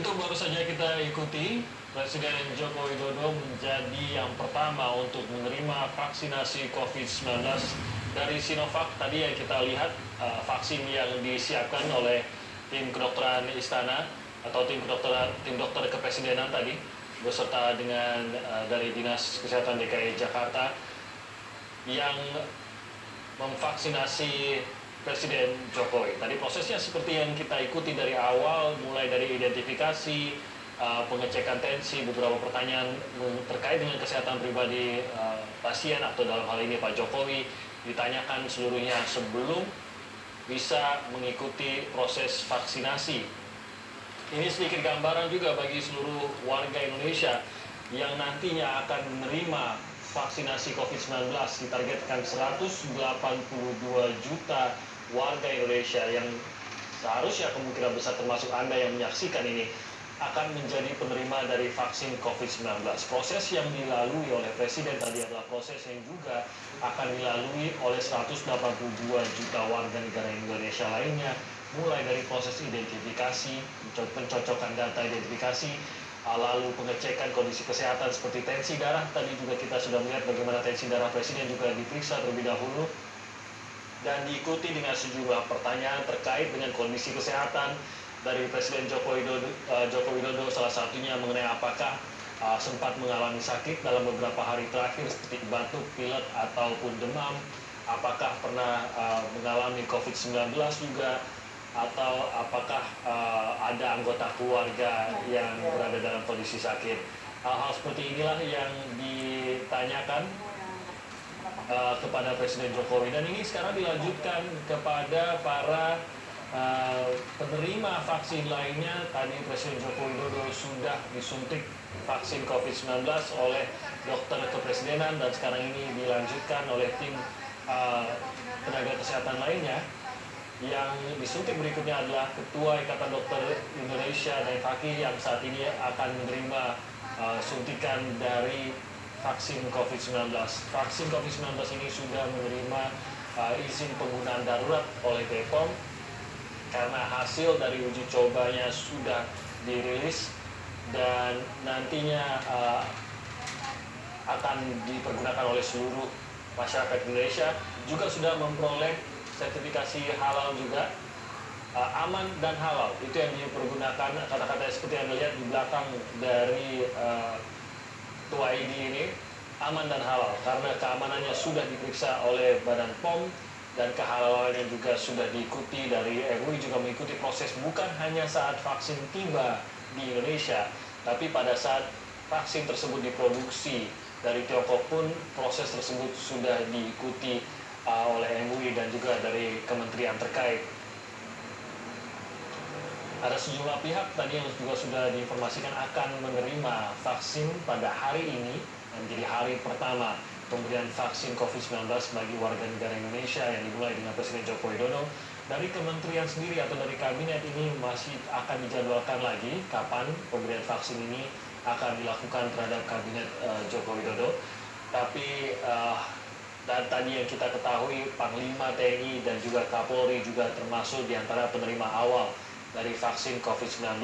Itu baru saja kita ikuti, Presiden Joko Widodo menjadi yang pertama untuk menerima vaksinasi COVID-19 dari Sinovac. Tadi yang kita lihat vaksin yang disiapkan oleh tim kedokteran istana atau tim dokter kepresidenan tadi beserta dengan dari Dinas Kesehatan DKI Jakarta yang memvaksinasi Presiden Jokowi. Tadi prosesnya seperti yang kita ikuti dari awal, mulai dari identifikasi, pengecekan tensi, beberapa pertanyaan terkait dengan kesehatan pribadi pasien atau dalam hal ini Pak Jokowi ditanyakan seluruhnya sebelum bisa mengikuti proses vaksinasi. Ini sedikit gambaran juga bagi seluruh warga Indonesia yang nantinya akan menerima vaksinasi COVID-19. Ditargetkan 182 juta warga Indonesia yang seharusnya kemungkinan besar termasuk Anda yang menyaksikan ini akan menjadi penerima dari vaksin COVID-19. Proses yang dilalui oleh Presiden tadi adalah proses yang juga akan dilalui oleh 182 juta warga negara Indonesia lainnya, mulai dari proses identifikasi, pencocokan data identifikasi, lalu pengecekan kondisi kesehatan seperti tensi darah. Tadi juga kita sudah melihat bagaimana tensi darah Presiden juga diperiksa terlebih dahulu dan diikuti dengan sejumlah pertanyaan terkait dengan kondisi kesehatan dari Presiden Joko Widodo, salah satunya mengenai apakah sempat mengalami sakit dalam beberapa hari terakhir seperti batuk, pilek, ataupun demam, apakah pernah mengalami COVID-19 juga, atau apakah ada anggota keluarga yang berada dalam kondisi sakit. Hal-hal seperti inilah yang ditanyakan kepada Presiden Jokowi, dan ini sekarang dilanjutkan kepada para penerima vaksin lainnya. Tadi Presiden Joko Widodo sudah disuntik vaksin COVID-19 oleh dokter kepresidenan dan sekarang ini dilanjutkan oleh tim tenaga kesehatan lainnya. Yang disuntik berikutnya adalah Ketua Ikatan Dokter Indonesia dan Fakih yang saat ini akan menerima suntikan dari vaksin COVID-19. Vaksin COVID-19 ini sudah menerima izin penggunaan darurat oleh BPOM karena hasil dari uji cobanya sudah dirilis dan nantinya akan dipergunakan oleh seluruh masyarakat Indonesia. Juga sudah memperoleh sertifikasi halal juga, aman dan halal. Itu yang dipergunakan, kata-kata seperti yang dilihat di belakang dari Tua ID ini, aman dan halal, karena keamanannya sudah diperiksa oleh Badan POM dan kehalalannya juga sudah diikuti dari MUI, juga mengikuti proses bukan hanya saat vaksin tiba di Indonesia, tapi pada saat vaksin tersebut diproduksi dari Tiongkok pun proses tersebut sudah diikuti oleh MUI dan juga dari kementerian terkait. Ada sejumlah pihak tadi yang juga sudah diinformasikan akan menerima vaksin pada hari ini, menjadi hari pertama pemberian vaksin COVID-19 bagi warga negara Indonesia yang dimulai dengan Presiden Joko Widodo. Dari kementerian sendiri atau dari kabinet ini masih akan dijadwalkan lagi kapan pemberian vaksin ini akan dilakukan terhadap kabinet Joko Widodo. Tapi dan tadi yang kita ketahui, Panglima TNI dan juga Kapolri juga termasuk di antara penerima awal dari vaksin COVID-19,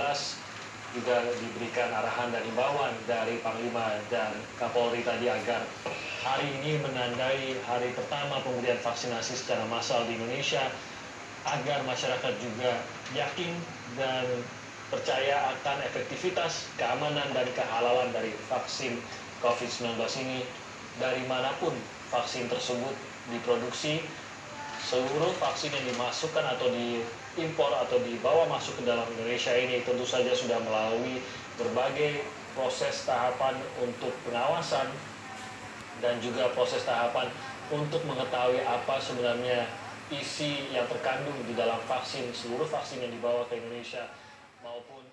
juga diberikan arahan dan himbauan dari Panglima dan Kapolri tadi agar hari ini menandai hari pertama pemberian vaksinasi secara massal di Indonesia, agar masyarakat juga yakin dan percaya akan efektivitas, keamanan, dan kehalalan dari vaksin COVID-19 ini. Dari manapun vaksin tersebut diproduksi, seluruh vaksin yang dimasukkan atau diimpor atau dibawa masuk ke dalam Indonesia ini tentu saja sudah melalui berbagai proses tahapan untuk pengawasan dan juga proses tahapan untuk mengetahui apa sebenarnya isi yang terkandung di dalam vaksin, seluruh vaksin yang dibawa ke Indonesia maupun